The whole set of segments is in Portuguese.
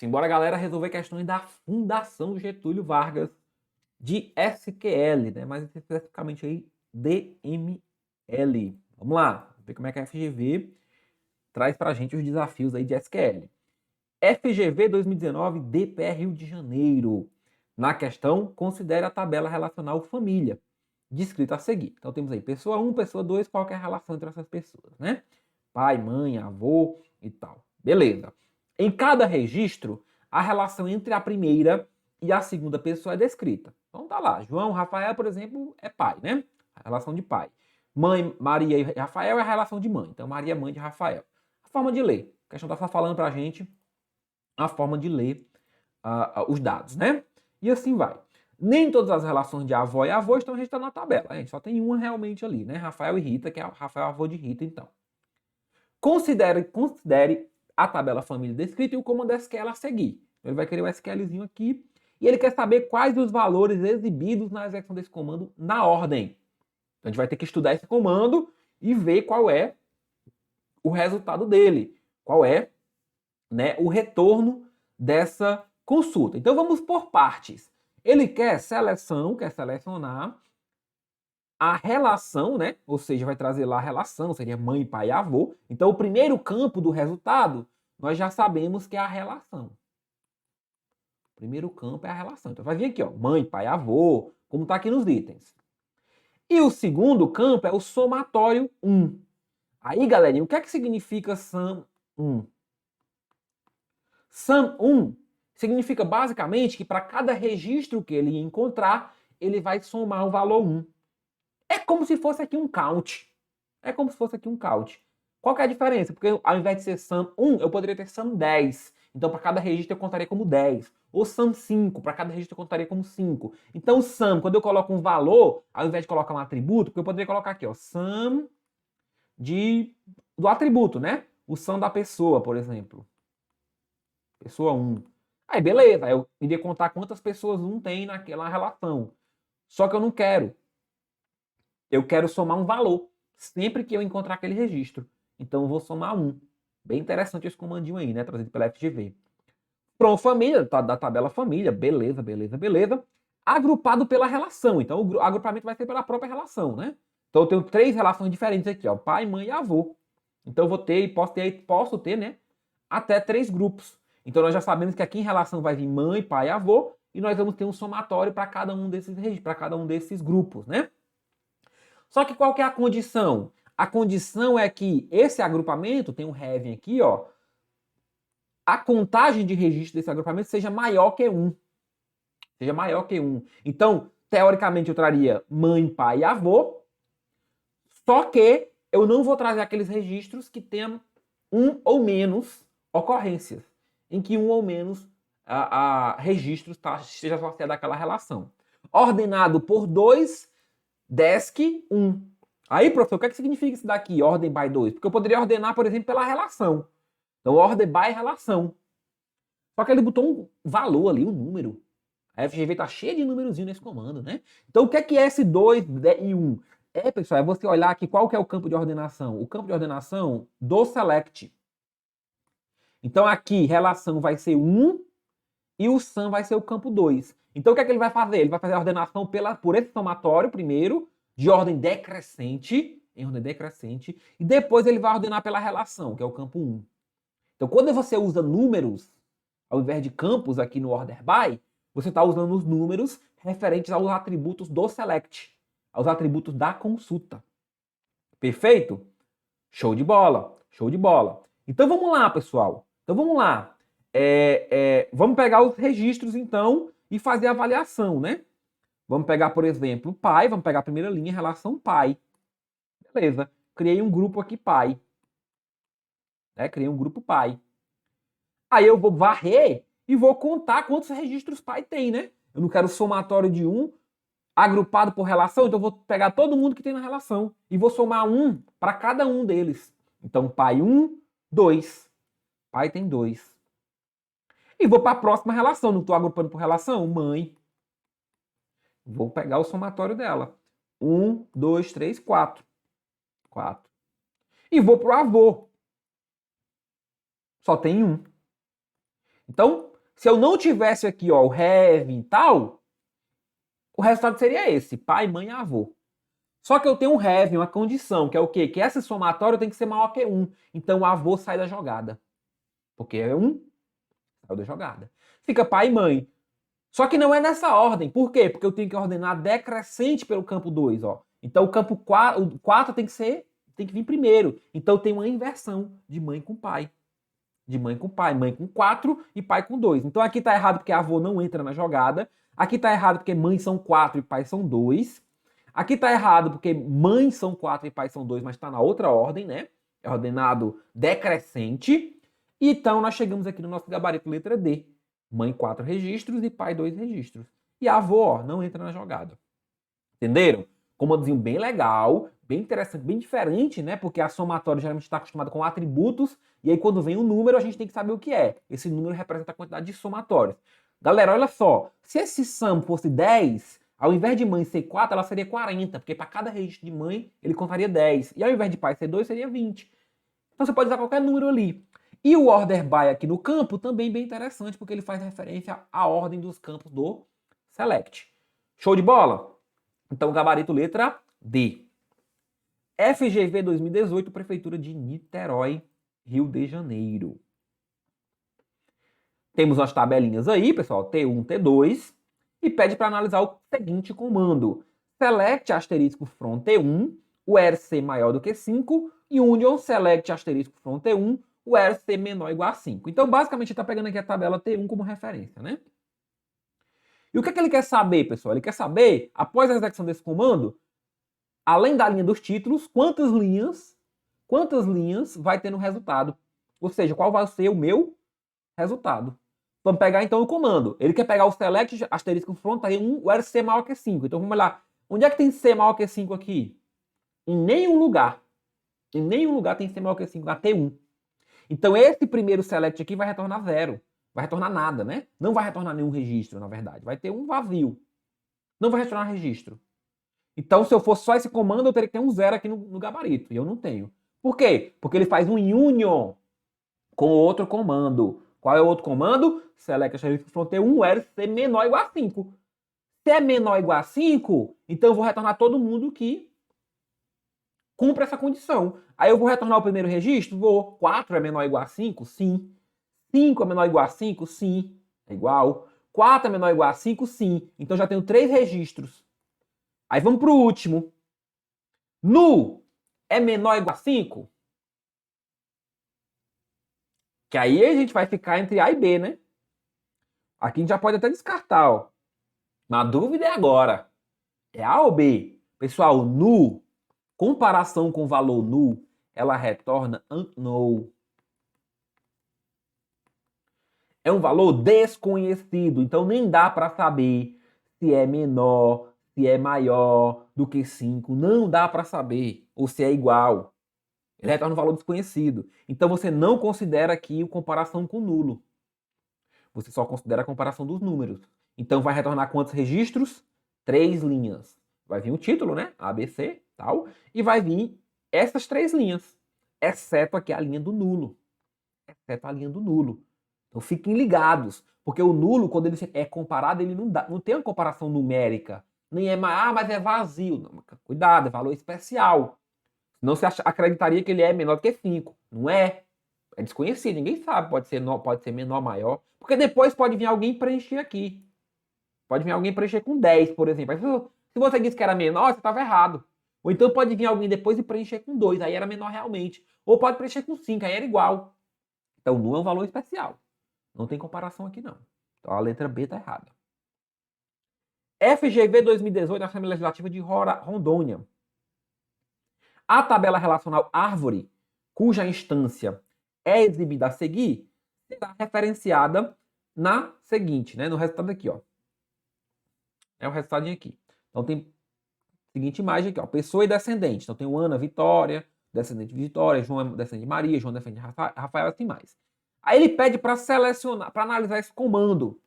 Simbora, galera, resolver questões da Fundação Getúlio Vargas de SQL, né? Mais especificamente aí DML. Vamos lá, ver como é que a FGV traz pra gente os desafios aí de SQL. FGV 2019, DPE Rio de Janeiro. Na questão, considere a tabela relacional família, descrita a seguir. Então temos aí pessoa 1, pessoa 2, qual que é a relação entre essas pessoas, né? Pai, mãe, avô e tal. Beleza. Em cada registro, a relação entre a primeira e a segunda pessoa é descrita. Então tá lá, João, Rafael, por exemplo, é pai, né? A relação de pai. Mãe, Maria e Rafael é a relação de mãe. Então Maria é mãe de Rafael. A forma de ler. A questão tá só falando pra gente a forma de ler os dados, né? E assim vai. Nem todas as relações de avó e avô estão registradas na tabela. A gente só tem uma realmente ali, né? Rafael e Rita, que é Rafael avô de Rita, então. Considere a tabela família descrita e o comando SQL a seguir. Ele vai querer o SQLzinho aqui e ele quer saber quais os valores exibidos na execução desse comando na ordem. Então a gente vai ter que estudar esse comando e ver qual é o resultado dele, qual é, né, o retorno dessa consulta. Então vamos por partes. Ele quer seleção, quer selecionar a relação, né? Ou seja, vai trazer lá a relação, seria mãe, pai e avô. Então, o primeiro campo do resultado, nós já sabemos que é a relação. O primeiro campo é a relação. Então, vai vir aqui, ó, mãe, pai, avô, como está aqui nos itens. E o segundo campo é o somatório 1. Aí, galerinha, o que é que significa sum1? Sum1 significa basicamente que para cada registro que ele encontrar, ele vai somar o valor 1. É como se fosse aqui um count. É como se fosse aqui um count. Qual que é a diferença? Porque ao invés de ser sum1, eu poderia ter sum10. Então, para cada registro eu contaria como 10. Ou sum5, para cada registro eu contaria como 5. Então, o sum, quando eu coloco um valor, ao invés de colocar um atributo, porque eu poderia colocar aqui, ó, sum do atributo, né? O sum da pessoa, por exemplo. Pessoa 1. Aí, beleza. Eu iria contar quantas pessoas 1 tem naquela relação. Só que eu não quero. Eu quero somar um valor sempre que eu encontrar aquele registro. Então eu vou somar 1. Bem interessante esse comandinho aí, né? Trazido pela FGV. Pronto, família, tá, da tabela família. Beleza, beleza, beleza. Agrupado pela relação. Então o agrupamento vai ser pela própria relação, né? Então eu tenho 3 relações diferentes aqui, ó. Pai, mãe e avô. Então eu vou ter, posso ter, né? Até 3 grupos. Então nós já sabemos que aqui em relação vai vir mãe, pai e avô. E nós vamos ter um somatório para cada um desses grupos, né? Só que qual que é a condição? A condição é que esse agrupamento, tem um having aqui, ó, a contagem de registro desse agrupamento seja maior que 1. Seja maior que 1. Então, teoricamente, eu traria mãe, pai e avô, só que eu não vou trazer aqueles registros que tenham 1 ou menos ocorrências, em que 1 ou menos registros esteja associado àquela relação. Ordenado por 2, desk 1. Aí, professor, o que é que significa isso daqui, ordem by 2? Porque eu poderia ordenar, por exemplo, pela relação. Então, ordem by relação. Só que ele botou um valor ali, um número. A FGV tá cheia de númerozinho nesse comando, né? Então, o que é esse 2 e 1? Pessoal, é você olhar aqui qual que é o campo de ordenação. O campo de ordenação do select. Então, aqui, relação vai ser 1 e o sum vai ser o campo 2. Então, o que é que ele vai fazer? Ele vai fazer a ordenação por esse somatório primeiro, de ordem decrescente, em ordem decrescente, e depois ele vai ordenar pela relação, que é o campo 1. Então, quando você usa números, ao invés de campos aqui no order by, você está usando os números referentes aos atributos do select, aos atributos da consulta. Perfeito? Show de bola, show de bola. Então, vamos lá, pessoal. Então, vamos lá. Vamos pegar os registros, então, e fazer a avaliação, né? Vamos pegar, por exemplo, pai. Vamos pegar a primeira linha, relação pai. Beleza. Criei um grupo aqui, pai. Criei um grupo pai. Aí eu vou varrer e vou contar quantos registros pai tem, né? Eu não quero somatório de 1 agrupado por relação, então eu vou pegar todo mundo que tem na relação e vou somar 1 para cada um deles. Então, pai 1, 2. Pai tem 2. E vou para a próxima relação. Não estou agrupando por relação? Mãe. Vou pegar o somatório dela. 1, 2, 3, 4. 4. E vou para o avô. Só tem 1. Então, Se eu não tivesse aqui, ó, o have e tal, o resultado seria esse, pai, mãe e avô. Só que eu tenho um have, uma condição, que é o quê? Que esse somatório tem que ser maior que 1. Então o avô sai da jogada. Porque é 1, saiu da jogada. Fica pai e mãe. Só que não é nessa ordem. Por quê? Porque eu tenho que ordenar decrescente pelo campo 2, ó. Então o campo 4, o 4 tem que vir primeiro. Então tem uma inversão de mãe com pai. De mãe com pai. Mãe com 4 e pai com 2. Então aqui tá errado porque avô não entra na jogada. Aqui tá errado porque mãe são 4 e pai são 2. Aqui tá errado porque mãe são 4 e pai são 2, mas tá na outra ordem, né? É ordenado decrescente. Então nós chegamos aqui no nosso gabarito letra D. Mãe 4 registros e pai 2 registros. E a avó, ó, não entra na jogada. Entenderam? Comandozinho bem legal, bem interessante, bem diferente, né? Porque a somatória geralmente está acostumada com atributos, e aí quando vem um número, a gente tem que saber o que é. Esse número representa a quantidade de somatórios. Galera, olha só. Se esse sum fosse 10, ao invés de mãe ser 4, ela seria 40, porque para cada registro de mãe, ele contaria 10. E ao invés de pai ser 2, seria 20. Então você pode usar qualquer número ali. E o order by aqui no campo também bem interessante, porque ele faz referência à ordem dos campos do select. Show de bola? Então, gabarito letra D. FGV 2018, Prefeitura de Niterói, Rio de Janeiro. Temos umas tabelinhas aí, pessoal, T1, T2, e pede para analisar o seguinte comando. Select asterisco from T1, where C maior do que 5, e union select asterisco from T1, where C menor ou igual a 5. Então, basicamente, está pegando aqui a tabela T1 como referência, né? E o que é que ele quer saber, pessoal? Ele quer saber, após a execução desse comando, além da linha dos títulos, quantas linhas vai ter no resultado. Ou seja, qual vai ser o meu resultado. Vamos pegar então o comando. Ele quer pegar o select asterisco from T1, where C maior que 5. Então vamos olhar. Onde é que tem C maior que 5 aqui? Em nenhum lugar. Em nenhum lugar tem C maior que 5 na T1. Então esse primeiro select aqui vai retornar 0. Vai retornar nada, né? Não vai retornar nenhum registro, na verdade. Vai ter um vazio. Não vai retornar registro. Então, se eu fosse só esse comando, eu teria que ter um 0 aqui no gabarito. E eu não tenho. Por quê? Porque ele faz um union com outro comando. Qual é o outro comando? Select asterisco from T1, where C menor ou igual a 5. Se é menor ou igual a 5, então eu vou retornar todo mundo que cumpre essa condição. Aí eu vou retornar o primeiro registro? Vou. 4 é menor ou igual a 5? Sim. 5 é menor ou igual a 5? Sim. É igual. 4 é menor ou igual a 5? Sim. Então já tenho 3 registros. Aí vamos para o último. Nu é menor ou igual a 5? Que aí a gente vai ficar entre A e B, né? Aqui a gente já pode até descartar, ó. Na dúvida é agora. É A ou B? Pessoal, nu, comparação com o valor nu, ela retorna unknown. É um valor desconhecido, então nem dá para saber se é menor, se é maior do que 5. Não dá para saber. Ou se é igual. Ele retorna um valor desconhecido. Então você não considera aqui a comparação com nulo. Você só considera a comparação dos números. Então vai retornar quantos registros? 3 linhas. Vai vir o título, né? ABC, tal. E vai vir essas 3 linhas. Exceto aqui a linha do nulo. Exceto a linha do nulo. Então fiquem ligados. Porque o nulo, quando ele é comparado, ele não tem uma comparação numérica. Nem é, mas é vazio. Não, cuidado, é valor especial. Senão você acreditaria que ele é menor do que 5. Não é. É desconhecido, ninguém sabe. Pode ser menor, maior. Porque depois pode vir alguém preencher aqui. Pode vir alguém preencher com 10, por exemplo. Aí, se você disse que era menor, você estava errado. Ou então pode vir alguém depois e preencher com 2, aí era menor realmente. Ou pode preencher com 5, aí era igual. Então não é um valor especial. Não tem comparação aqui não. Então a letra B está errada. FGV 2018, Assembleia Legislativa de Rondônia. A tabela relacional árvore, cuja instância é exibida a seguir, será referenciada na seguinte, né? No resultado aqui, ó. É o resultadinho aqui. Então tem a seguinte imagem aqui, ó. Pessoa e descendente. Então tem o Ana, Vitória, descendente de Vitória, João é descendente de Maria, João descendente de Rafael, assim mais. Aí ele pede para selecionar, para analisar esse comando.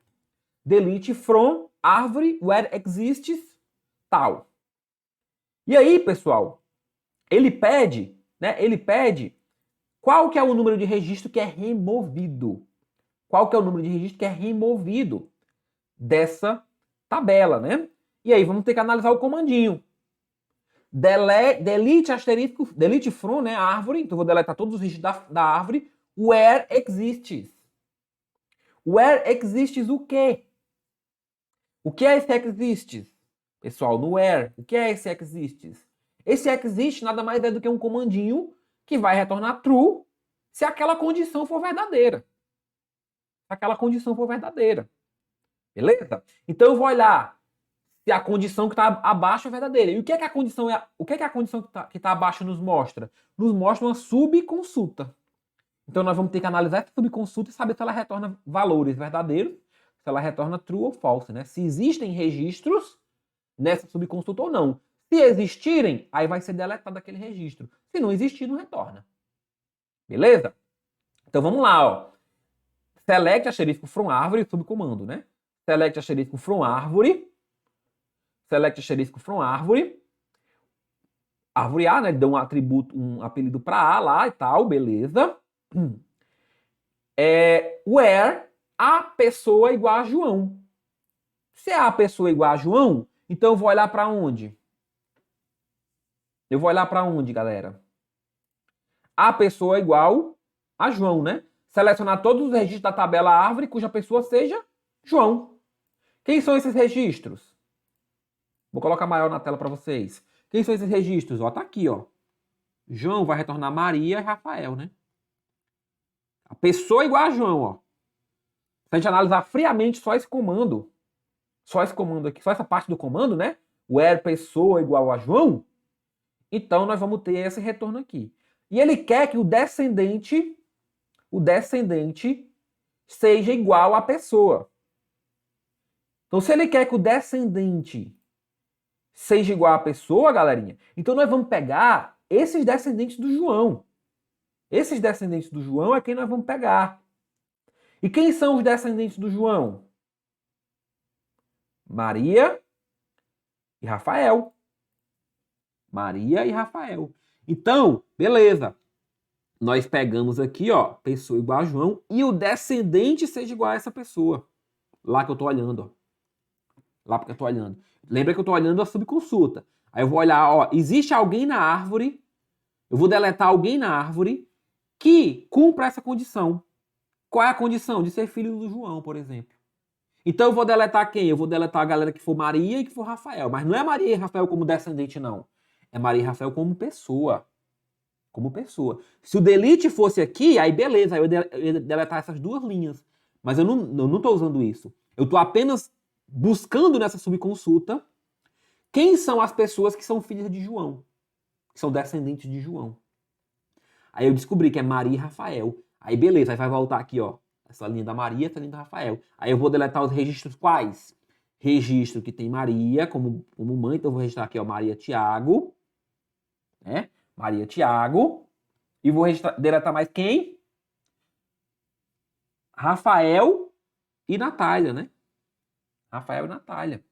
Delete from árvore where exists tal. E aí, pessoal, ele pede, né? Ele pede qual que é o número de registro que é removido. Qual que é o número de registro que é removido dessa tabela, né? E aí vamos ter que analisar o comandinho. Delete asterisco, delete from, né, a árvore. Então eu vou deletar todos os registros da árvore. Where exists. Where exists o quê? O que é esse exists? Pessoal, no where, o que é esse exists? Esse exists nada mais é do que um comandinho que vai retornar true se aquela condição for verdadeira. Se aquela condição for verdadeira. Beleza? Então eu vou olhar se a condição que está abaixo é verdadeira. E o que é que a condição que está abaixo nos mostra? Nos mostra uma subconsulta. Então nós vamos ter que analisar essa subconsulta e saber se ela retorna valores verdadeiros, se ela retorna true ou false, né? Se existem registros nessa subconsulta ou não. Se existirem, aí vai ser deletado aquele registro. Se não existir, não retorna. Beleza? Então vamos lá, ó. Select asterisco from árvore, subcomando, né? Select asterisco from árvore. Select asterisco from árvore. Árvore A, né? Ele deu um atributo, um apelido para A lá e tal, beleza. Where a pessoa igual a João. Se a pessoa igual a João, então eu vou olhar para onde? Eu vou olhar para onde, galera? A pessoa igual a João, né? Selecionar todos os registros da tabela árvore cuja pessoa seja João. Quem são esses registros? Vou colocar maior na tela para vocês. Quem são esses registros? Ó, tá aqui, ó. João vai retornar Maria e Rafael, né? A pessoa igual a João, ó. Se a gente analisar friamente só esse comando aqui, só essa parte do comando, né? Where pessoa igual a João, então nós vamos ter esse retorno aqui. E ele quer que o descendente seja igual à pessoa. Então, se ele quer que o descendente seja igual à pessoa, galerinha, então nós vamos pegar esses descendentes do João. Esses descendentes do João é quem nós vamos pegar. E quem são os descendentes do João? Maria e Rafael. Maria e Rafael. Então, beleza. Nós pegamos aqui, ó, pessoa igual a João e o descendente seja igual a essa pessoa. Lá que eu tô olhando, ó. Lá porque eu tô olhando. Lembra que eu tô olhando a subconsulta. Aí eu vou olhar, ó, existe alguém na árvore, eu vou deletar alguém na árvore que cumpra essa condição. Qual é a condição? De ser filho do João, por exemplo. Então eu vou deletar quem? Eu vou deletar a galera que for Maria e que for Rafael. Mas não é Maria e Rafael como descendente, não. É Maria e Rafael como pessoa. Como pessoa. Se o delete fosse aqui, aí beleza, aí eu ia deletar essas duas linhas. Mas eu não estou usando isso. Eu estou apenas buscando nessa subconsulta quem são as pessoas que são filhas de João, que são descendentes de João. Aí eu descobri que é Maria e Rafael. Aí beleza, aí vai voltar aqui, ó. Essa linha da Maria, essa linha do Rafael. Aí eu vou deletar os registros quais? Registro que tem Maria como mãe, então eu vou registrar aqui, ó, Maria Tiago, né? Maria Tiago. E vou deletar mais quem? Rafael e Natália, né? Rafael e Natália.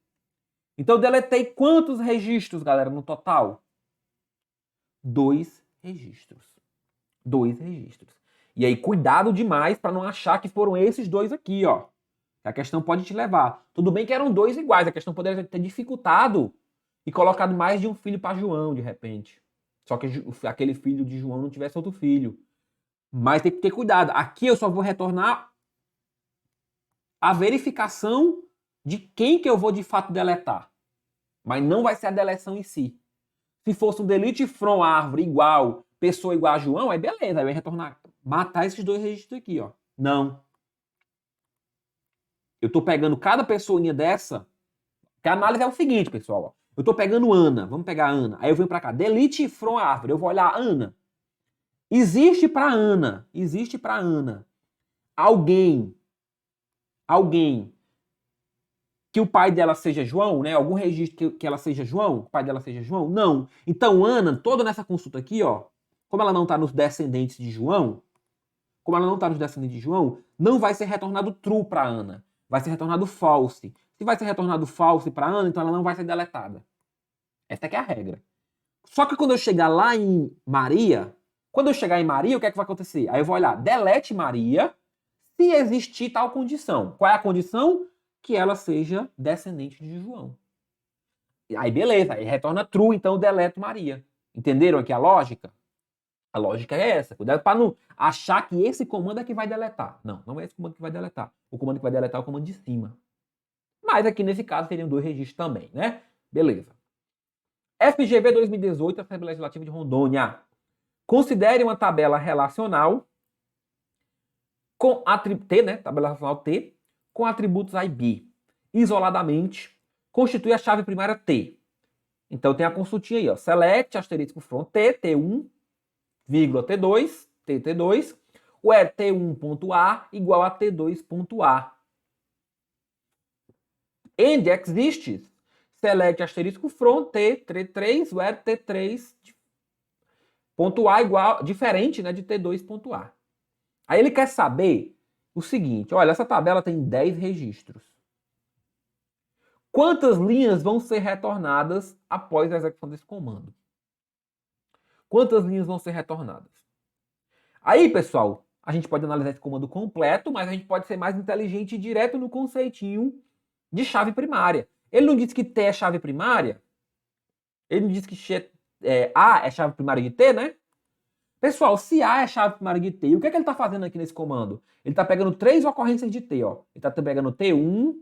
Então eu deletei quantos registros, galera, no total? 2 registros. 2 registros. E aí, cuidado demais para não achar que foram esses 2 aqui, ó. A questão pode te levar. Tudo bem que eram 2 iguais, a questão poderia ter dificultado e colocado mais de um filho para João, de repente. Só que aquele filho de João não tivesse outro filho. Mas tem que ter cuidado. Aqui eu só vou retornar a verificação de quem que eu vou de fato deletar. Mas não vai ser a deleção em si. Se fosse um delete from árvore igual, pessoa igual a João, aí beleza, aí vai retornar, matar esses 2 registros aqui, ó. Não. Eu tô pegando cada pessoinha dessa, que a análise é o seguinte, pessoal, ó. Eu tô pegando Ana, vamos pegar Ana. Aí eu venho pra cá, delete from árvore, eu vou olhar Ana. Existe pra Ana alguém que o pai dela seja João, né? Algum registro que ela seja João, o pai dela seja João? Não. Então Ana, toda nessa consulta aqui, ó, como ela não está nos descendentes de João, não vai ser retornado true para Ana. Vai ser retornado false. Se vai ser retornado false para Ana, então ela não vai ser deletada. Essa é a regra. Só que quando eu chegar lá em Maria, o que é que vai acontecer? Aí eu vou olhar, delete Maria, se se existir tal condição. Qual é a condição? Que ela seja descendente de João. Aí beleza, aí retorna true, então eu deleto Maria. Entenderam aqui a lógica? A lógica é essa. Cuidado para não achar que esse comando é que vai deletar. Não, não é esse comando que vai deletar. O comando que vai deletar é o comando de cima. Mas aqui nesse caso seriam 2 registros também, né? Beleza. FGV 2018, Assembleia Legislativa de Rondônia. Considere uma tabela relacional com T, né? Tabela relacional T, com atributos A e B. Isoladamente, constitui a chave primária T. Então tem a consultinha aí, ó. Select, asterisco from T, T1, vírgula T2, T2, where T1.A igual a T2.A. And exists, select asterisco from T, T3, where T3.A igual, diferente, né, de T2.A. Aí ele quer saber o seguinte, olha, essa tabela tem 10 registros. Quantas linhas vão ser retornadas após a execução desse comando? Quantas linhas vão ser retornadas? Aí, pessoal, a gente pode analisar esse comando completo, mas a gente pode ser mais inteligente e ir direto no conceitinho de chave primária. Ele não disse que T é chave primária? Ele não disse que A é chave primária de T, né? Pessoal, se A é chave primária de T, o que é que ele está fazendo aqui nesse comando? Ele está pegando 3 ocorrências de T, ó. Ele está pegando T1,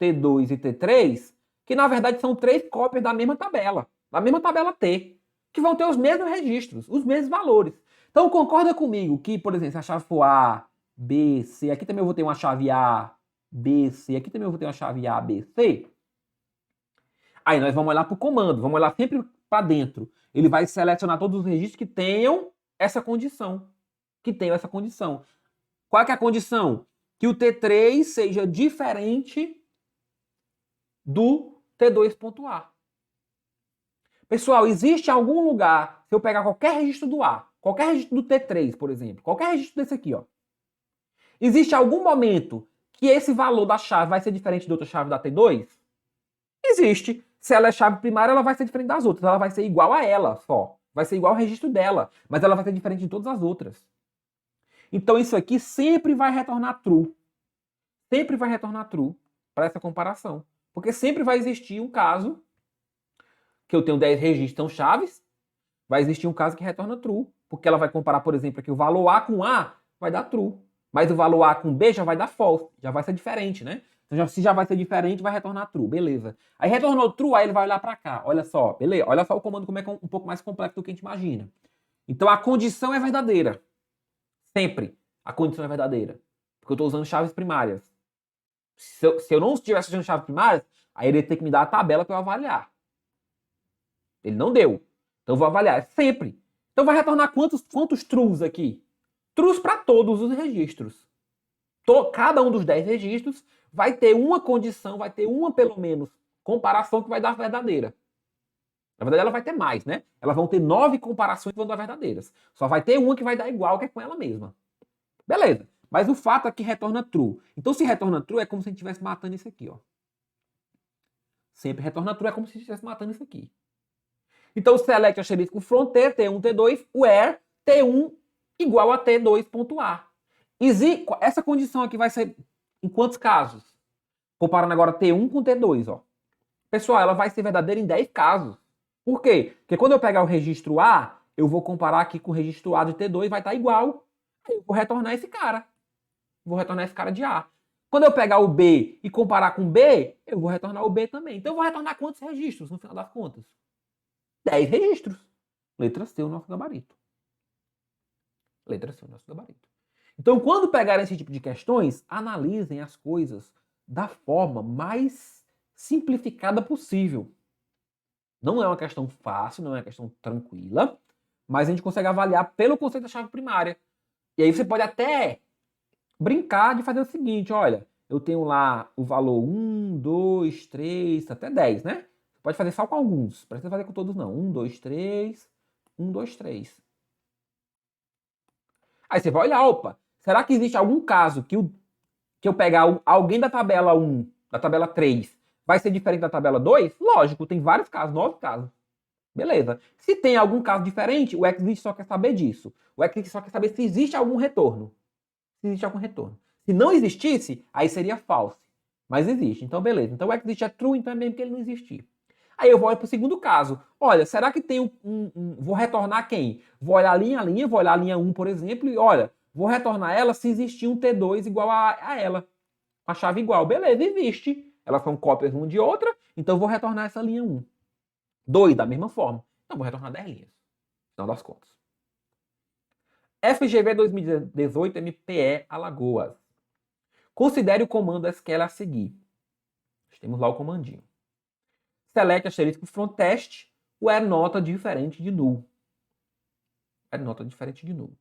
T2 e T3, que na verdade são 3 cópias da mesma tabela T, que vão ter os mesmos registros, os mesmos valores. Então concorda comigo que, por exemplo, se a chave for A, B, C, aqui também eu vou ter uma chave A, B, C, aqui também eu vou ter uma chave A, B, C. Aí nós vamos olhar para o comando, vamos olhar sempre para dentro. Ele vai selecionar todos os registros que tenham essa condição. Qual é que é a condição? Que o T3 seja diferente do T2.A. Pessoal, existe algum lugar, se eu pegar qualquer registro do A, qualquer registro do T3, por exemplo, qualquer registro desse aqui, ó, existe algum momento que esse valor da chave vai ser diferente de outra chave da T2? Existe. Se ela é chave primária, ela vai ser diferente das outras. Ela vai ser igual a ela só. Vai ser igual ao registro dela. Mas ela vai ser diferente de todas as outras. Então isso aqui sempre vai retornar true. Sempre vai retornar true para essa comparação. Porque sempre vai existir um caso que eu tenho 10 registros são chaves. Vai existir um caso que retorna true. Porque ela vai comparar, por exemplo, aqui o valor A com A vai dar true. Mas o valor A com B já vai dar false. Já vai ser diferente, né? Então, se já vai ser diferente, vai retornar true, beleza. Aí retornou true, aí ele vai olhar para cá. Olha só, beleza. Olha só o comando como é um pouco mais complexo do que a gente imagina. Então a condição é verdadeira. Sempre a condição é verdadeira. Porque eu estou usando chaves primárias. Se eu não estivesse usando chaves primárias, aí ele ia ter que me dar a tabela para eu avaliar. Ele não deu. Então eu vou avaliar. Sempre. Então vai retornar quantos trues aqui? Trues para todos os registros. Cada um dos 10 registros vai ter uma condição, vai ter uma, pelo menos, comparação que vai dar verdadeira. Na verdade, ela vai ter mais, né? Elas vão ter 9 comparações que vão dar verdadeiras. Só vai ter uma que vai dar igual, que é com ela mesma. Beleza. Mas o fato é que retorna true. Então, se retorna true, é como se a gente estivesse matando isso aqui, ó. Sempre retorna true, é como se a gente estivesse matando isso aqui. Então, select asterisco from T, T1, T2, where T1 igual a T2.A. Essa condição aqui vai ser em quantos casos? Comparando agora T1 com T2, ó. Pessoal, ela vai ser verdadeira em 10 casos. Por quê? Porque quando eu pegar o registro A, eu vou comparar aqui com o registro A de T2, vai estar igual. Eu vou retornar esse cara. Vou retornar esse cara de A. Quando eu pegar o B e comparar com B, eu vou retornar o B também. Então eu vou retornar quantos registros, no final das contas? 10 registros. Letra C, o nosso gabarito. Letra C, o nosso gabarito. Então, quando pegarem esse tipo de questões, analisem as coisas da forma mais simplificada possível. Não é uma questão fácil, não é uma questão tranquila, mas a gente consegue avaliar pelo conceito da chave primária. E aí você pode até brincar de fazer o seguinte, olha, eu tenho lá o valor 1, 2, 3, até 10, né? Você pode fazer só com alguns, não precisa fazer com todos não. 1, 2, 3, 1, 2, 3. Aí você vai olhar, opa, será que existe algum caso que eu pegar alguém da tabela 1, da tabela 3, vai ser diferente da tabela 2? Lógico, tem vários casos, 9 casos. Beleza. Se tem algum caso diferente, o Xlist só quer saber disso. O Xlist só quer saber se existe algum retorno. se existe algum retorno. Se não existisse, aí seria false. Mas existe. Então, beleza. Então, o exist é true, então é mesmo que ele não existir. Aí eu vou para o segundo caso. Olha, será que tem vou retornar quem? Vou olhar a linha, vou olhar a linha 1, por exemplo, e olha, vou retornar ela se existir um T2 igual a ela. A chave igual. Beleza, existe. Elas são cópias uma de outra, então eu vou retornar essa linha 1. 2, da mesma forma. Então, vou retornar 10 linhas. Final das contas. FGV 2018 MPE Alagoas. Considere o comando SQL a seguir. Temos lá o comandinho. Select asterisco front test, where nota diferente de null. Where nota diferente de null.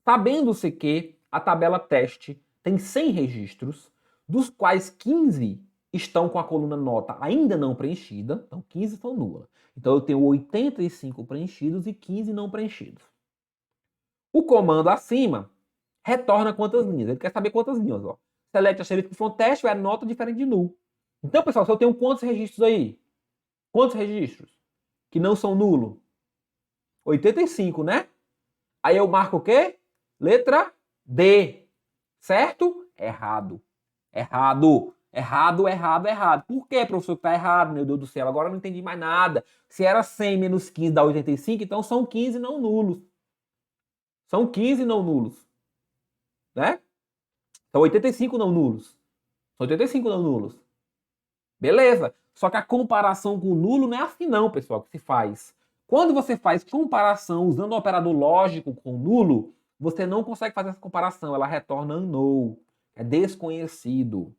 Sabendo-se que a tabela teste tem 100 registros, dos quais 15 estão com a coluna nota ainda não preenchida, então 15 são nulas. Então eu tenho 85 preenchidos e 15 não preenchidos. O comando acima retorna quantas linhas? Ele quer saber quantas linhas. Ó. Select asterisco front test, where nota diferente de null. Então, pessoal, se eu tenho quantos registros aí? Quantos registros que não são nulo? 85, né? Aí eu marco o quê? Letra D. Certo? Errado. Errado. Errado, errado, errado. Por que, professor, que tá errado? Meu Deus do céu, agora eu não entendi mais nada. Se era 100 menos 15 dá 85, então são 15 não nulos. São 15 não nulos. Né? São 85 não nulos. São 85 não nulos. Beleza. Só que a comparação com o nulo não é assim não, pessoal, que se faz. Quando você faz comparação usando o operador lógico com o nulo, você não consegue fazer essa comparação. Ela retorna unknown. É desconhecido.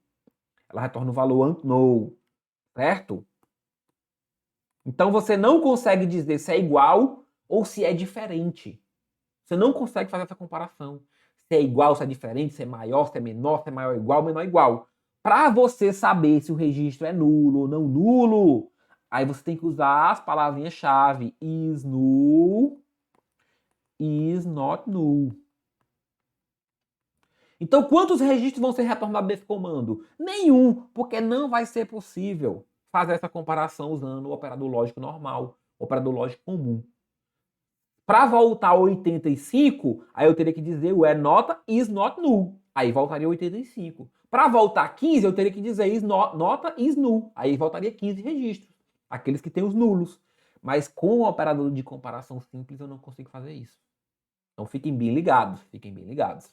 Ela retorna o valor unknown. Certo? Então você não consegue dizer se é igual ou se é diferente. Você não consegue fazer essa comparação. Se é igual, se é diferente, se é maior, se é menor, se é maior igual, menor igual. Para você saber se o registro é nulo ou não nulo, aí você tem que usar as palavrinhas-chave is null, is not null. Então, quantos registros vão ser retornados desse comando? Nenhum, porque não vai ser possível fazer essa comparação usando o operador lógico normal, o operador lógico comum. Para voltar a 85, aí eu teria que dizer where nota is not null. Aí voltaria 85. Para voltar 15, eu teria que dizer nota is null. Aí voltaria 15 registros. Aqueles que têm os nulos. Mas com o operador de comparação simples, eu não consigo fazer isso. Então fiquem bem ligados. Fiquem bem ligados.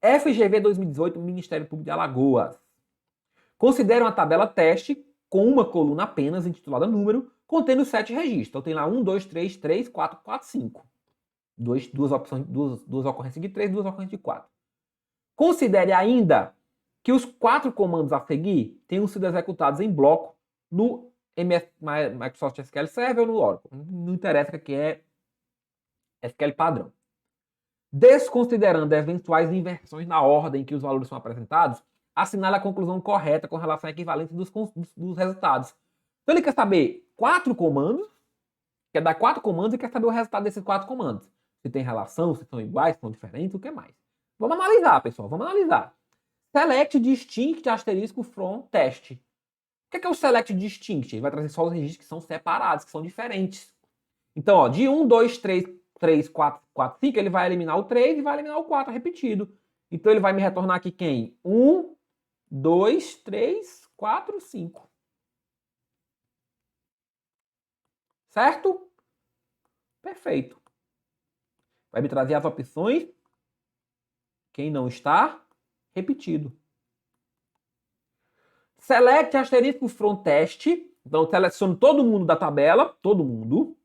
FGV 2018, Ministério Público de Alagoas. Considera uma tabela teste com uma coluna apenas, intitulada número, contendo 7 registros. Então tem lá 1, 2, 3, 3, 4, 4, 5. Duas ocorrências de 3, duas ocorrências de 4. Considere ainda que os 4 comandos a seguir tenham sido executados em bloco no Microsoft SQL Server ou no Oracle. Não interessa que é SQL padrão. Desconsiderando eventuais inversões na ordem que os valores são apresentados, assinale a conclusão correta com relação à equivalência dos resultados. Então ele quer saber 4 comandos, quer dar 4 comandos e quer saber o resultado desses 4 comandos. Se tem relação, se são iguais, se são diferentes, o que mais. Vamos analisar, pessoal, vamos analisar. Select distinct asterisco from test. O que é o select distinct? Ele vai trazer só os registros que são separados, que são diferentes. Então, ó, de 1, 2, 3, 4, 5, ele vai eliminar o 3 e vai eliminar o 4 repetido. Então ele vai me retornar aqui quem? 1, 2, 3, 4, 5. Certo? Perfeito. Vai me trazer as opções. Quem não está, repetido. Select asterisco from test. Então, seleciono todo mundo da tabela, todo mundo.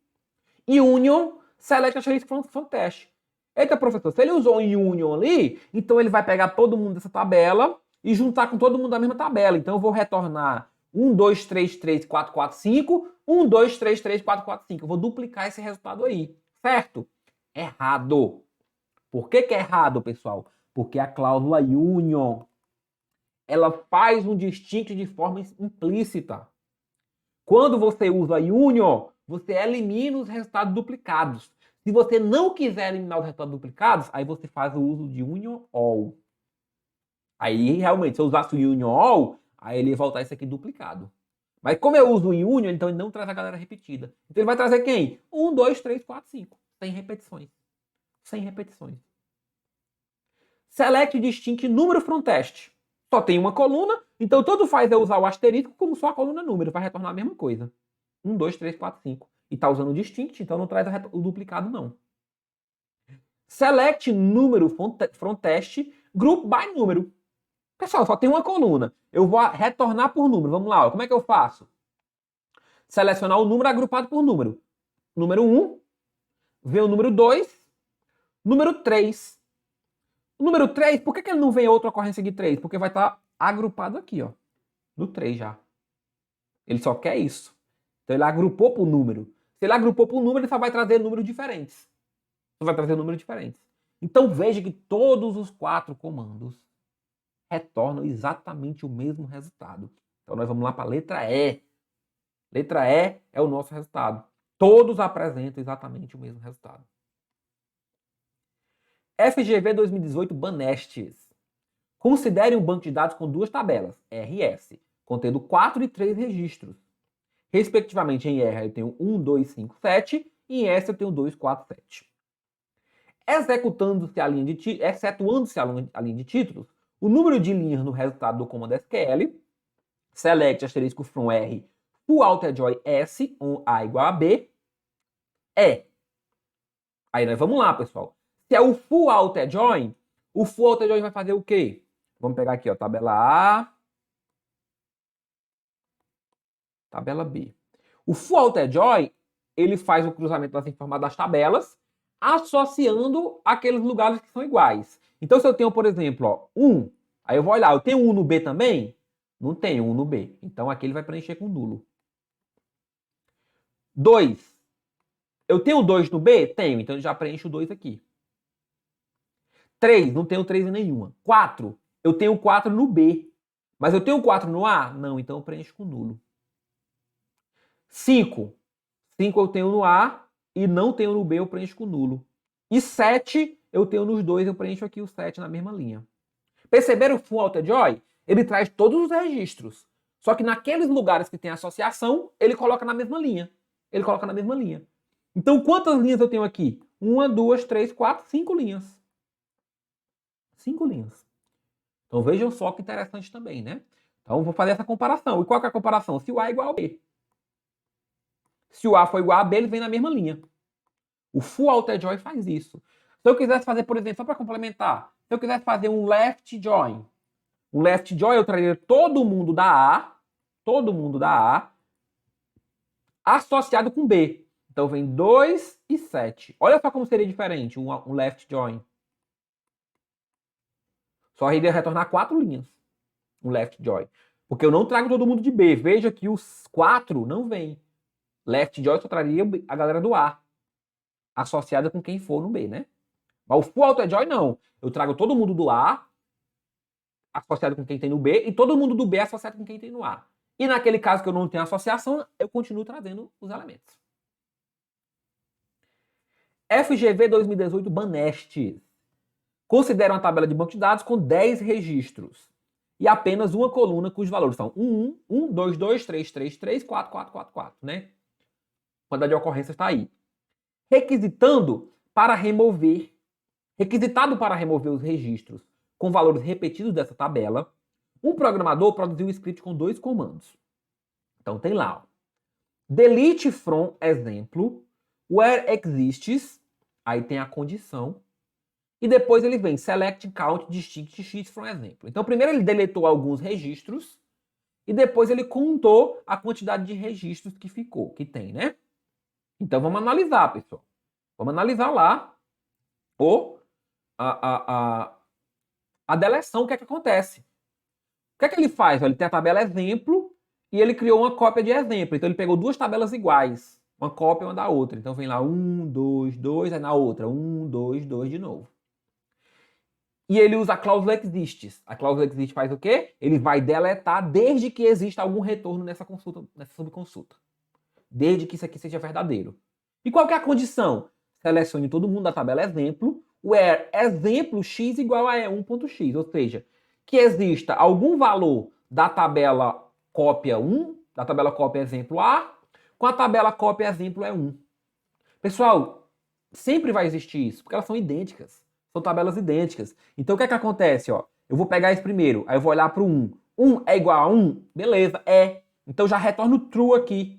E union, select asterisco from test. Eita, professor, se ele usou um union ali, então ele vai pegar todo mundo dessa tabela e juntar com todo mundo da mesma tabela. Então eu vou retornar 1, 2, 3, 3, 4, 4, 5. 1, 2, 3, 3, 4, 4, 5. Eu vou duplicar esse resultado aí. Certo? Errado. Por que é errado, pessoal? Porque a cláusula union, ela faz um distinct de forma implícita. Quando você usa union, você elimina os resultados duplicados. Se você não quiser eliminar os resultados duplicados, aí você faz o uso de union all. Aí, realmente, se eu usasse o union all, aí ele ia voltar isso aqui duplicado. Mas como eu uso o union, então ele não traz a galera repetida. Então ele vai trazer quem? 1, 2, 3, 4, 5. Sem repetições. Sem repetições. Select distinct número from test. Só tem uma coluna, então tanto faz eu usar o asterisco como só a coluna número, vai retornar a mesma coisa. 1, 2, 3, 4, 5. E tá usando o distinct, então não traz o duplicado não. Select número from test, group by número. Pessoal, só tem uma coluna. Eu vou retornar por número. Vamos lá, ó. Como é que eu faço? Selecionar o número agrupado por número. Número 1, vem o número 2, número 3. O número 3, por que ele não vem outra ocorrência de 3? Porque vai estar agrupado aqui, ó. No 3 já. Ele só quer isso. Então ele agrupou por número. Se ele agrupou por número, ele só vai trazer números diferentes. Só vai trazer números diferentes. Então veja que todos os 4 comandos retornam exatamente o mesmo resultado. Então nós vamos lá para a letra E. Letra E é o nosso resultado. Todos apresentam exatamente o mesmo resultado. FGV 2018 Banestes. Considere um banco de dados com 2 tabelas, RS, contendo 4 e 3 registros. Respectivamente, em R eu tenho 1, 2, 5, 7 e em S eu tenho 2, 4, 7. Executando-se a linha de excetuando-se a linha de títulos, o número de linhas no resultado do comando SQL, select asterisco from R, full alter join S, on A igual a B, é. Aí nós vamos lá, pessoal. Se é o full alter join, o full alter join vai fazer o quê? Vamos pegar aqui, ó, tabela A, tabela B. O full alter join, ele faz o cruzamento das informações das tabelas, associando aqueles lugares que são iguais. Então, se eu tenho, por exemplo, ó, 1, aí eu vou olhar, eu tenho 1 no B também? Não tenho 1 no B. Então, aqui ele vai preencher com nulo. 2. Eu tenho 2 no B? Tenho, então eu já preencho o 2 aqui. 3, não tenho 3 em nenhuma. 4, eu tenho 4 no B. Mas eu tenho 4 no A? Não, então eu preencho com nulo. 5, 5 eu tenho no A e não tenho no B, eu preencho com nulo. E 7 eu tenho nos dois, eu preencho aqui o 7 na mesma linha. Perceberam o full alter join? Ele traz todos os registros. Só que naqueles lugares que tem associação, ele coloca na mesma linha. Ele coloca na mesma linha. Então, quantas linhas eu tenho aqui? 1, 2, 3, 4, 5 linhas. 5 linhas. Então, vejam só que interessante também, né? Então, vou fazer essa comparação. E qual que é a comparação? Se o A é igual a B. Se o A for igual a B, ele vem na mesma linha. O full alter join faz isso. Se eu quisesse fazer, por exemplo, só para complementar, se eu quisesse fazer um left join, eu traria todo mundo da A, associado com B. Então vem 2 e 7. Olha só como seria diferente um left join. Só iria retornar 4 linhas. Um left join. Porque eu não trago todo mundo de B. Veja que os 4 não vêm. Left join só traria a galera do A, associada com quem for no B, né? Mas o full alter join não. Eu trago todo mundo do A, associado com quem tem no B, e todo mundo do B associado com quem tem no A. E naquele caso que eu não tenho associação, eu continuo trazendo os elementos. FGV 2018 Banestes. Considera uma tabela de banco de dados com 10 registros e apenas uma coluna cujos valores são 1, 1, 1, 2, 2, 3, 3, 3, 4, 4, 4, 4, né? A quantidade de ocorrências está aí. Requisitado para remover os registros com valores repetidos dessa tabela, um programador produziu um script com 2 comandos. Então tem lá, ó, delete from exemplo, where exists, aí tem a condição, e depois ele vem select count distinct x from exemplo. Então primeiro ele deletou alguns registros, e depois ele contou a quantidade de registros que tem, né? Então vamos analisar, pessoal. Vamos analisar lá a deleção, o que é que acontece. O que é que ele faz? Ele tem a tabela exemplo e ele criou uma cópia de exemplo. Então ele pegou 2 tabelas iguais, uma cópia uma da outra. Então vem lá 1, 2, 2, aí na outra 1, 2, 2 de novo. E ele usa a cláusula exists. A cláusula exist faz o quê? Ele vai deletar desde que exista algum retorno nessa subconsulta. Desde que isso aqui seja verdadeiro. E qual que é a condição? Selecione todo mundo da tabela exemplo, where exemplo x igual a e1.x, ou seja, que exista algum valor da tabela cópia 1, da tabela cópia exemplo A, com a tabela cópia exemplo E1. Pessoal, sempre vai existir isso, porque elas são idênticas. São tabelas idênticas. Então o que é que acontece? Ó? Eu vou pegar esse primeiro, aí eu vou olhar para o 1. 1 é igual a 1? Beleza, é. Então já retorno true aqui.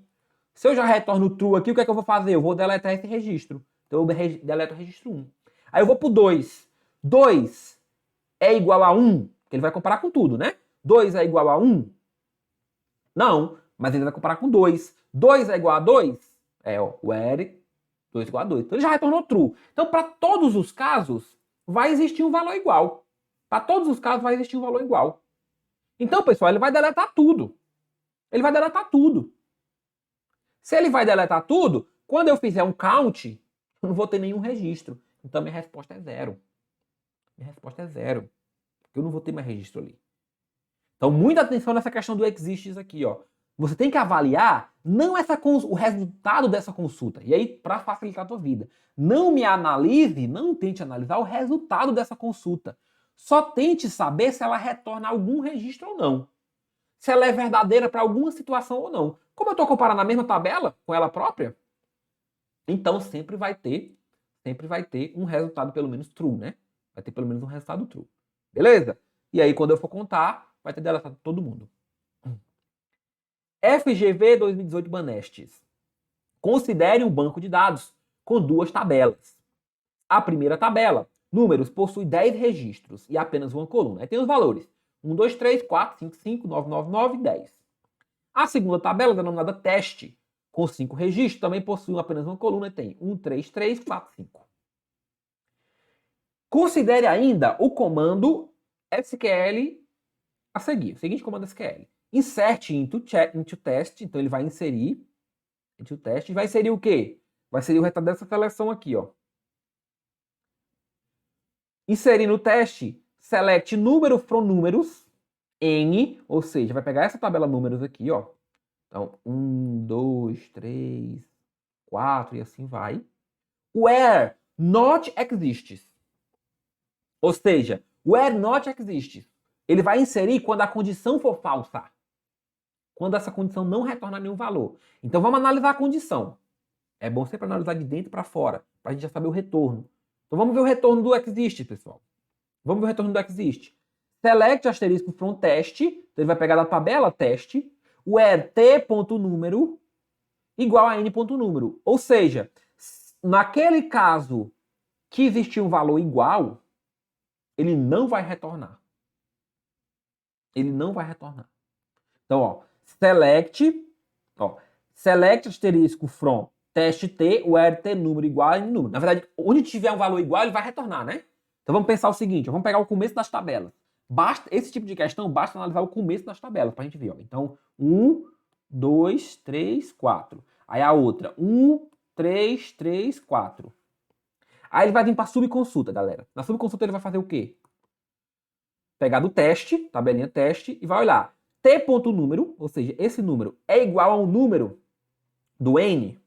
Se eu já retorno true aqui, o que é que eu vou fazer? Eu vou deletar esse registro. Então eu deleto o registro 1. Aí eu vou pro 2. 2 é igual a 1? Porque ele vai comparar com tudo, né? 2 é igual a 1? Não, mas ele vai comparar com 2. 2 é igual a 2? É, ó, where 2 é igual a 2. Então ele já retornou true. Então para todos os casos, vai existir um valor igual. Para todos os casos, vai existir um valor igual. Então, pessoal, ele vai deletar tudo. Ele vai deletar tudo. Se ele vai deletar tudo, quando eu fizer um count, eu não vou ter nenhum registro. Então minha resposta é 0. Minha resposta é 0. Porque eu não vou ter mais registro ali. Então muita atenção nessa questão do exists aqui, ó. Você tem que avaliar não o resultado dessa consulta. E aí, para facilitar a tua vida, não me analise, não tente analisar o resultado dessa consulta. Só tente saber se ela retorna algum registro ou não. Se ela é verdadeira para alguma situação ou não. Como eu estou comparando a mesma tabela com ela própria, então sempre vai ter um resultado pelo menos true, né? Vai ter pelo menos um resultado true. Beleza? E aí quando eu for contar, vai ter deletado todo mundo. FGV 2018 Banestes. Considere um banco de dados com duas tabelas. A primeira tabela, números, possui 10 registros e apenas uma coluna. Aí tem os valores. 1, 2, 3, 4, 5, 5, 9, 9, 9 e 10. A segunda tabela, denominada teste, com 5 registros, também possui apenas uma coluna e tem 1, 3, 3, 4, 5. Considere ainda o comando SQL a seguir. O seguinte comando SQL. Insert into test, então ele vai inserir into test. Vai inserir o quê? Vai inserir o resultado dessa seleção aqui, ó. Inserir no teste, select número from números, N, ou seja, vai pegar essa tabela números aqui, ó. Então, 1, 2, 3, 4 e assim vai. Where not exists. Ou seja, where not exists. Ele vai inserir quando a condição for falsa. Quando essa condição não retornar nenhum valor. Então vamos analisar a condição. É bom sempre analisar de dentro para fora, para a gente já saber o retorno. Então vamos ver o retorno do exist, pessoal. Vamos ver o retorno do exist. Select asterisco from test. Então ele vai pegar da tabela teste. Where t.número igual a n.número. Ou seja, naquele caso que existir um valor igual, ele não vai retornar. Ele não vai retornar. Então, ó, select asterisco from teste t, where t número igual a n número. Na verdade, onde tiver um valor igual, ele vai retornar, né? Então vamos pensar o seguinte, ó, vamos pegar o começo das tabelas. Esse tipo de questão, basta analisar o começo das tabelas pra gente ver, ó. Então, 1, 2, 3, 4. Aí a outra, 1, 3, 3, 4. Aí ele vai vir para subconsulta, galera. Na subconsulta ele vai fazer o quê? Pegar do teste, tabelinha teste, e vai olhar. T.número, ou seja, esse número é igual ao número do N?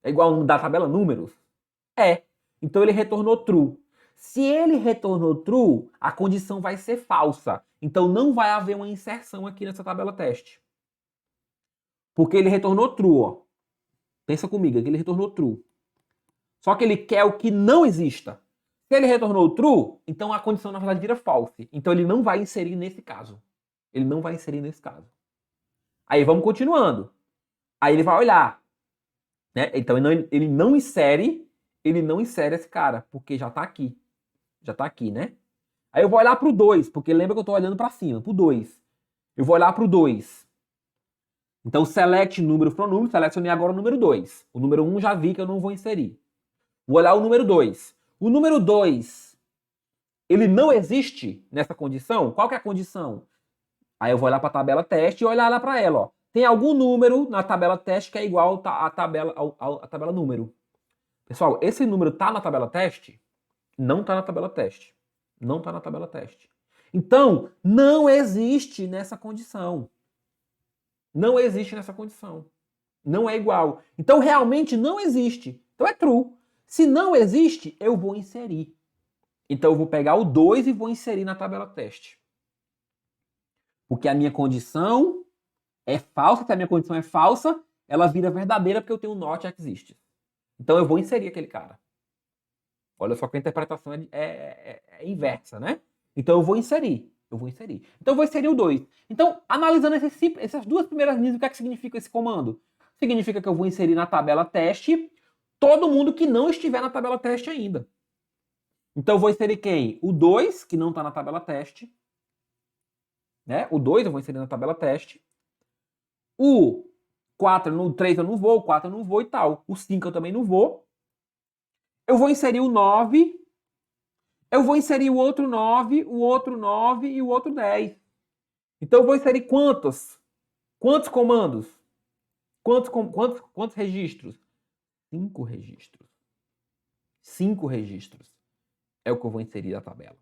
É igual ao da tabela números? É. Então ele retornou true. Se ele retornou true, a condição vai ser falsa. Então não vai haver uma inserção aqui nessa tabela teste. Porque ele retornou true, ó. Pensa comigo, aqui ele retornou true. Só que ele quer o que não exista. Se ele retornou true, então a condição na verdade vira false. Então ele não vai inserir nesse caso. Ele não vai inserir nesse caso. Aí vamos continuando. Aí ele vai olhar. Né? Então ele não insere esse cara, porque já está aqui. Já está aqui, né? Aí eu vou olhar para o 2, porque lembra que eu estou olhando para cima, para o 2. Eu vou olhar para o 2. Então select número from número, selecionei agora o número 2. O número 1 já vi que eu não vou inserir. Vou olhar o número 2. O número 2, ele não existe nessa condição? Qual que é a condição? Aí eu vou olhar para a tabela teste e olhar lá para ela, ó. Tem algum número na tabela teste que é igual à tabela número. Pessoal, esse número está na tabela teste? Não está na tabela teste. Não está na tabela teste. Então, não existe nessa condição. Não existe nessa condição. Não é igual. Então, realmente não existe. Então, é true. Se não existe, eu vou inserir. Então, eu vou pegar o 2 e vou inserir na tabela teste. Porque a minha condição é falsa. Se a minha condição é falsa, ela vira verdadeira porque eu tenho not exists. Então, eu vou inserir aquele cara. Olha só que a interpretação é inversa, né? Então eu vou inserir. Então eu vou inserir o 2. Então, analisando essas duas primeiras linhas, o que é que significa esse comando? Significa que eu vou inserir na tabela teste todo mundo que não estiver na tabela teste ainda. Então eu vou inserir quem? O 2, que não está na tabela teste. Né? O 2 eu vou inserir na tabela teste. O 4, no 3 eu não vou, o 4 eu não vou e tal. O 5 eu também não vou. Eu vou inserir o 9. Eu vou inserir o outro 9, o outro 9 e o outro 10. Então eu vou inserir quantos? Quantos comandos? Quantos registros? 5 registros. 5 registros é o que eu vou inserir na tabela.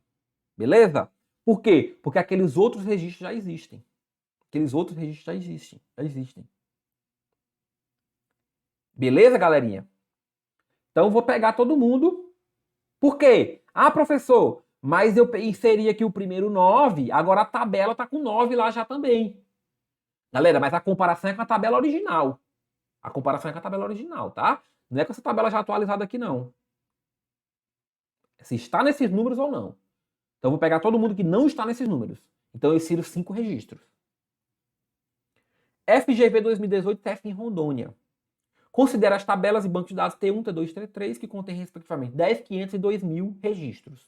Beleza? Por quê? Porque aqueles outros registros já existem. Beleza, galerinha? Então eu vou pegar todo mundo. Por quê? Ah, professor, mas eu inseri aqui o primeiro 9, agora a tabela tá com 9 lá já também. Galera, mas a comparação é com a tabela original. Tá? Não é com essa tabela já atualizada aqui, não. Se está nesses números ou não. Então eu vou pegar todo mundo que não está nesses números. Então eu insiro 5 registros. FGV 2018, TF em Rondônia. Considera as tabelas e bancos de dados T1, T2 e T3, que contêm respectivamente 10, 500 e 2.000 registros.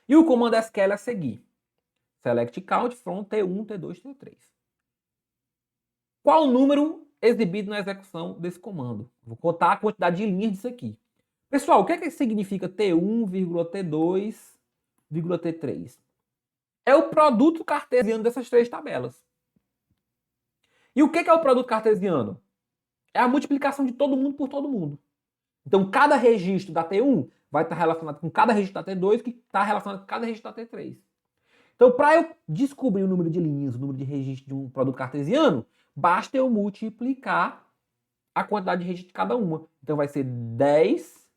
E o comando SQL é a seguir. Select count from T1, T2 e T3. Qual o número exibido na execução desse comando? Vou contar a quantidade de linhas disso aqui. Pessoal, o que é que significa T1, T2, T3? É o produto cartesiano dessas três tabelas. E o que é o produto cartesiano? É a multiplicação de todo mundo por todo mundo. Então, cada registro da T1 vai estar relacionado com cada registro da T2, que está relacionado com cada registro da T3. Então, para eu descobrir o número de linhas, o número de registros de um produto cartesiano, basta eu multiplicar a quantidade de registros de cada uma. Então, vai ser 10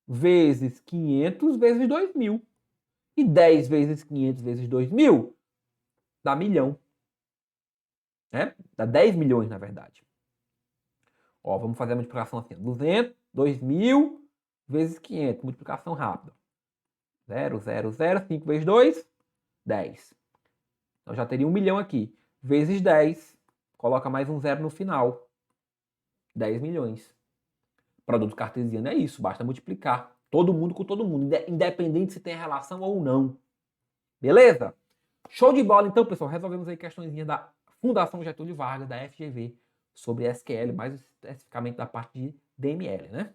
vezes 500 vezes 2.000. E 10 vezes 500 vezes 2.000 dá milhão. Né? Dá 10 milhões, na verdade. Ó, vamos fazer a multiplicação assim. 200, 2.000 vezes 500. Multiplicação rápida. 0, 0, 0. 5 vezes 2, 10. Então já teria 1 milhão aqui. Vezes 10. Coloca mais um 0 no final. 10 milhões. Produto cartesiano é isso. Basta multiplicar. Todo mundo com todo mundo. Independente se tem relação ou não. Beleza? Show de bola. Então, pessoal, resolvemos aí questõezinhas da Fundação Getúlio Vargas, da FGV, sobre SQL, mais especificamente da parte de DML, né?